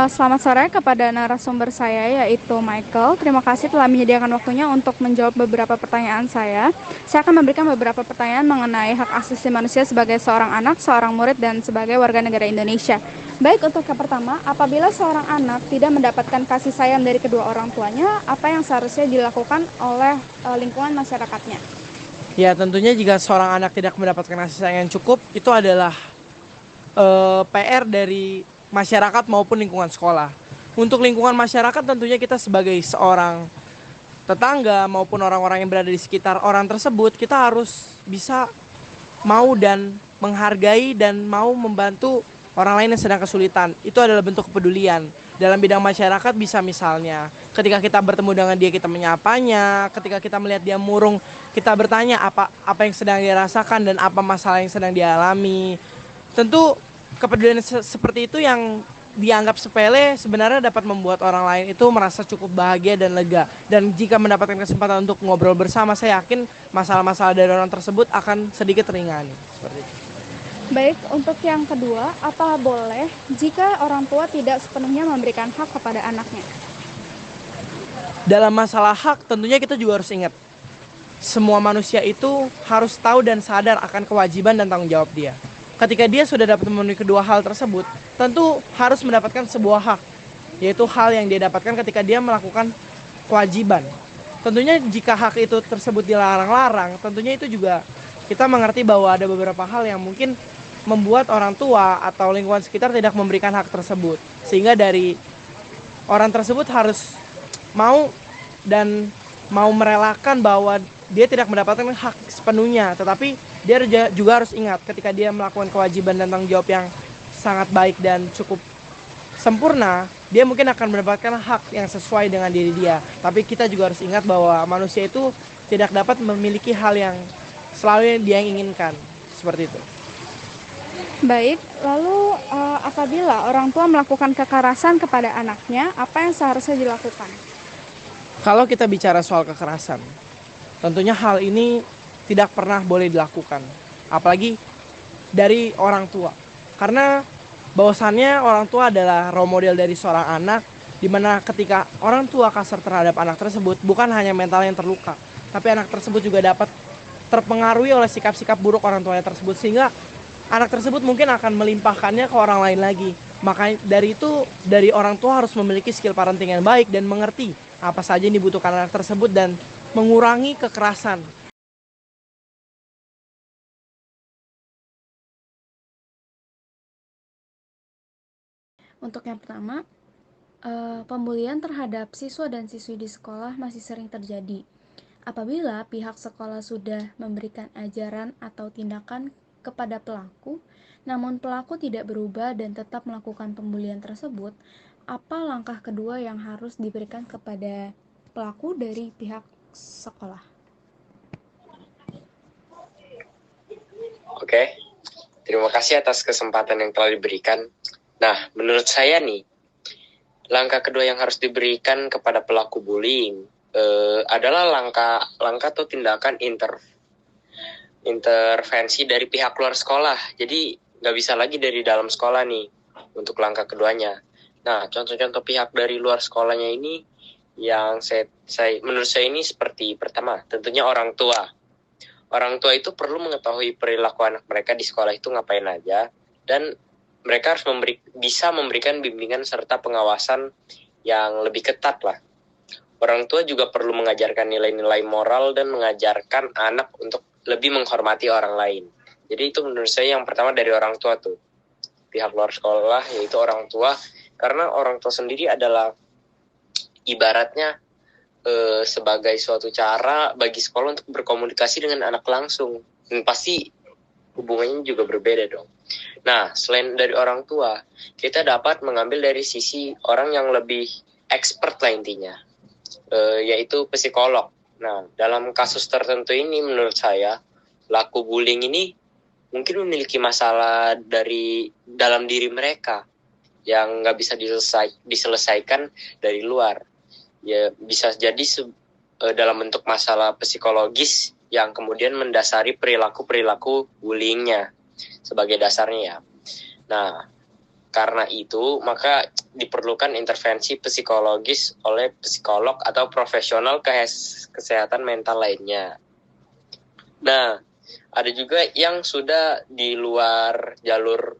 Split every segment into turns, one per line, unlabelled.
Selamat sore kepada narasumber saya yaitu Michael. Terima kasih telah menyediakan waktunya untuk menjawab beberapa pertanyaan saya. Saya akan memberikan beberapa pertanyaan mengenai hak asasi manusia sebagai seorang anak, seorang murid, dan sebagai warga negara Indonesia. Baik, untuk yang pertama, apabila seorang anak tidak mendapatkan kasih sayang dari kedua orang tuanya, apa yang seharusnya dilakukan oleh lingkungan masyarakatnya?
Ya, tentunya jika seorang anak tidak mendapatkan kasih sayang yang cukup, itu adalah PR dari masyarakat maupun lingkungan sekolah. Untuk lingkungan masyarakat tentunya kita sebagai seorang tetangga maupun orang-orang yang berada di sekitar orang tersebut, kita harus bisa mau dan menghargai dan mau membantu orang lain yang sedang kesulitan. Itu adalah bentuk kepedulian. Dalam bidang masyarakat bisa misalnya ketika kita bertemu dengan dia, kita menyapanya. Ketika kita melihat dia murung, kita bertanya apa yang sedang dia rasakan dan apa masalah yang sedang dia alami. Tentu kepedulian seperti itu yang dianggap sepele sebenarnya dapat membuat orang lain itu merasa cukup bahagia dan lega. Dan jika mendapatkan kesempatan untuk ngobrol bersama, saya yakin masalah-masalah dari orang tersebut akan sedikit ringan. Seperti itu.
Baik, untuk yang kedua, apa boleh jika orang tua tidak sepenuhnya memberikan hak kepada anaknya?
Dalam masalah hak, tentunya kita juga harus ingat, semua manusia itu harus tahu dan sadar akan kewajiban dan tanggung jawab dia. Ketika dia sudah dapat memenuhi kedua hal tersebut, tentu harus mendapatkan sebuah hak, yaitu hal yang dia dapatkan ketika dia melakukan kewajiban. Tentunya jika hak itu tersebut dilarang-larang, tentunya itu juga kita mengerti bahwa ada beberapa hal yang mungkin membuat orang tua atau lingkungan sekitar tidak memberikan hak tersebut. Sehingga dari orang tersebut harus mau dan mau merelakan bahwa dia tidak mendapatkan hak sepenuhnya, tetapi dia juga harus ingat ketika dia melakukan kewajiban dan tanggung jawab yang sangat baik dan cukup sempurna, dia mungkin akan mendapatkan hak yang sesuai dengan diri dia. Tapi kita juga harus ingat bahwa manusia itu tidak dapat memiliki hal yang selalu dia inginkan, seperti itu.
Baik, lalu apabila orang tua melakukan kekerasan kepada anaknya, apa yang seharusnya dilakukan?
Kalau kita bicara soal kekerasan, tentunya hal ini tidak pernah boleh dilakukan, apalagi dari orang tua. Karena bahwasannya orang tua adalah role model dari seorang anak, di mana ketika orang tua kasar terhadap anak tersebut, bukan hanya mental yang terluka, tapi anak tersebut juga dapat terpengaruhi oleh sikap-sikap buruk orang tuanya tersebut, sehingga anak tersebut mungkin akan melimpahkannya ke orang lain lagi. Makanya dari itu, dari orang tua harus memiliki skill parenting yang baik dan mengerti apa saja yang dibutuhkan anak tersebut dan mengurangi kekerasan.
Untuk yang pertama, pembulian terhadap siswa dan siswi di sekolah masih sering terjadi. Apabila pihak sekolah sudah memberikan ajaran atau tindakan kepada pelaku, namun pelaku tidak berubah dan tetap melakukan pembulian tersebut, apa langkah kedua yang harus diberikan kepada pelaku dari pihak sekolah?
Oke, terima kasih atas kesempatan yang telah diberikan. Nah, menurut saya nih, langkah kedua yang harus diberikan kepada pelaku bullying adalah langkah atau tindakan intervensi dari pihak luar sekolah. Jadi nggak bisa lagi dari dalam sekolah nih untuk langkah keduanya. Nah, contoh-contoh pihak dari luar sekolahnya ini yang menurut saya ini seperti pertama, tentunya orang tua. Orang tua itu perlu mengetahui perilaku anak mereka di sekolah itu ngapain aja, dan mereka harus bisa memberikan bimbingan serta pengawasan yang lebih ketat lah. Orang tua juga perlu mengajarkan nilai-nilai moral dan mengajarkan anak untuk lebih menghormati orang lain. Jadi itu menurut saya yang pertama dari orang tua tuh. Pihak luar sekolah yaitu orang tua, karena orang tua sendiri adalah ibaratnya sebagai suatu cara bagi sekolah untuk berkomunikasi dengan anak langsung. Dan pasti hubungannya juga berbeda dong. Nah, selain dari orang tua, kita dapat mengambil dari sisi orang yang lebih expert lah intinya, yaitu psikolog. Nah, dalam kasus tertentu ini menurut saya, pelaku bullying ini mungkin memiliki masalah dari dalam diri mereka yang nggak bisa diselesaikan dari luar. Ya, bisa jadi dalam bentuk masalah psikologis yang kemudian mendasari perilaku bullyingnya sebagai dasarnya ya. Nah, Karena itu, maka diperlukan intervensi psikologis oleh psikolog atau profesional kesehatan mental lainnya. Nah, ada juga yang sudah di luar jalur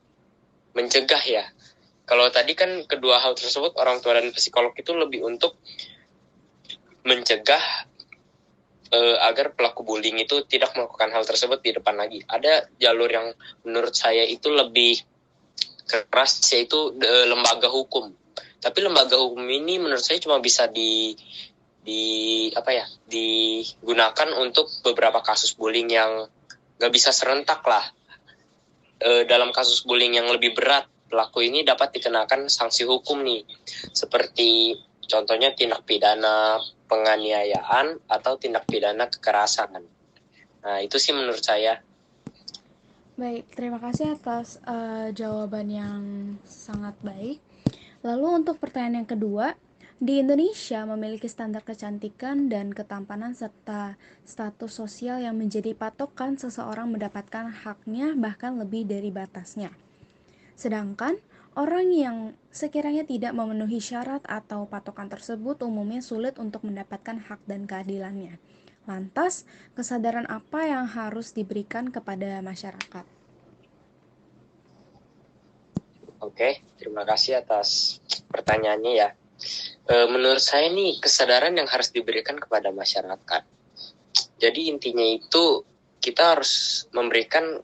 mencegah ya. Kalau tadi kan kedua hal tersebut, orang tua dan psikolog itu lebih untuk mencegah agar pelaku bullying itu tidak melakukan hal tersebut di depan lagi. Ada jalur yang menurut saya itu lebih keras, yaitu lembaga hukum. Tapi lembaga hukum ini menurut saya cuma bisa digunakan untuk beberapa kasus bullying yang nggak bisa serentak lah. Dalam kasus bullying yang lebih berat, pelaku ini dapat dikenakan sanksi hukum nih, seperti contohnya tindak pidana penganiayaan atau tindak pidana kekerasan. Nah, itu sih menurut saya.
Baik, terima kasih atas jawaban yang sangat baik. Lalu untuk pertanyaan yang kedua, di Indonesia memiliki standar kecantikan dan ketampanan serta status sosial yang menjadi patokan seseorang mendapatkan haknya bahkan lebih dari batasnya. Sedangkan orang yang sekiranya tidak memenuhi syarat atau patokan tersebut umumnya sulit untuk mendapatkan hak dan keadilannya. Lantas, kesadaran apa yang harus diberikan kepada masyarakat?
Oke, terima kasih atas pertanyaannya ya. Menurut saya nih, kesadaran yang harus diberikan kepada masyarakat. Jadi intinya itu kita harus memberikan,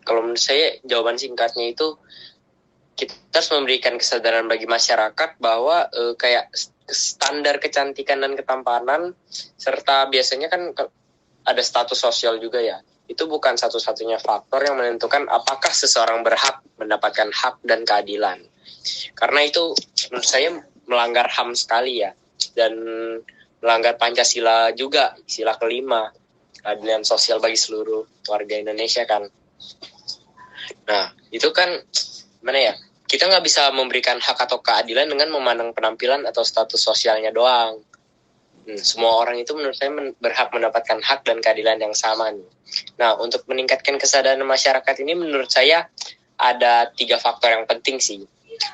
kalau menurut saya jawaban singkatnya itu, kita harus memberikan kesadaran bagi masyarakat bahwa kayak standar kecantikan dan ketampanan, serta biasanya kan ada status sosial juga ya. Itu bukan satu-satunya faktor yang menentukan apakah seseorang berhak mendapatkan hak dan keadilan. Karena itu menurut saya melanggar HAM sekali ya. Dan melanggar Pancasila juga, sila kelima, keadilan sosial bagi seluruh warga Indonesia kan. Nah, itu kan mana ya? Kita nggak bisa memberikan hak atau keadilan dengan memandang penampilan atau status sosialnya doang. Semua orang itu menurut saya berhak mendapatkan hak dan keadilan yang sama nih. Nah, untuk meningkatkan kesadaran masyarakat ini menurut saya ada 3 faktor yang penting sih.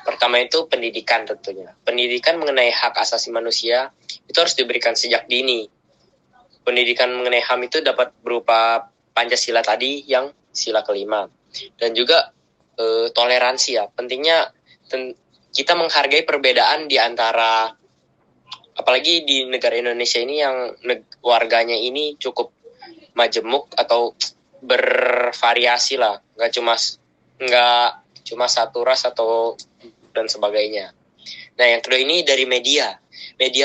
Pertama itu pendidikan tentunya. Pendidikan mengenai hak asasi manusia itu harus diberikan sejak dini. Pendidikan mengenai HAM itu dapat berupa Pancasila tadi yang sila kelima. Dan juga toleransi ya. Pentingnya kita menghargai perbedaan di antara, apalagi di negara Indonesia ini yang warganya ini cukup majemuk atau bervariasi lah, nggak cuma satu ras atau dan sebagainya. Nah, yang kedua ini dari media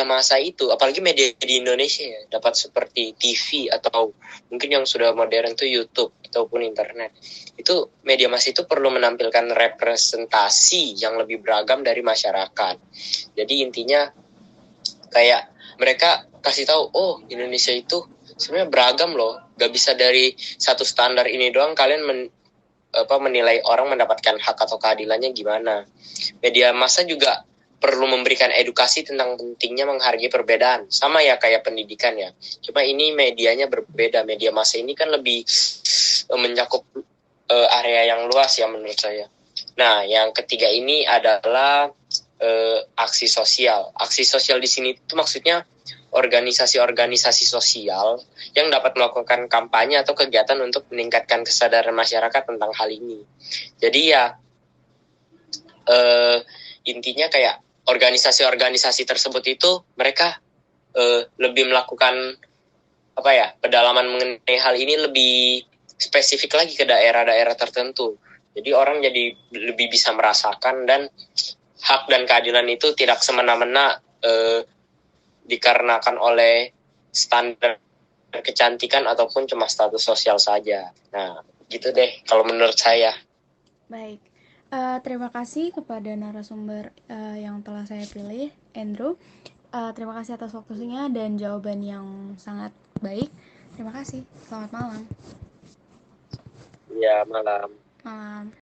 massa itu, apalagi media di Indonesia ya, dapat seperti TV atau mungkin yang sudah modern itu YouTube ataupun internet. Itu media massa itu perlu menampilkan representasi yang lebih beragam dari masyarakat. Jadi intinya kayak mereka kasih tahu, oh Indonesia itu sebenarnya beragam loh, gak bisa dari satu standar ini doang kalian menilai orang mendapatkan hak atau keadilannya gimana. Media massa juga perlu memberikan edukasi tentang pentingnya menghargai perbedaan, sama ya kayak pendidikan ya, cuma ini medianya berbeda. Media massa ini kan lebih mencakup area yang luas ya menurut saya. Nah, yang ketiga ini adalah aksi sosial. Aksi sosial di sini itu maksudnya organisasi-organisasi sosial yang dapat melakukan kampanye atau kegiatan untuk meningkatkan kesadaran masyarakat tentang hal ini. Jadi ya intinya kayak organisasi-organisasi tersebut itu mereka lebih melakukan pedalaman mengenai hal ini lebih spesifik lagi ke daerah-daerah tertentu. Jadi orang jadi lebih bisa merasakan, dan hak dan keadilan itu tidak semena-mena dikarenakan oleh standar kecantikan ataupun cuma status sosial saja. Nah, gitu deh kalau menurut saya.
Baik, terima kasih kepada narasumber yang telah saya pilih, Andrew. Terima kasih atas waktunya dan jawaban yang sangat baik. Terima kasih. Selamat malam.
Ya, malam.
Malam.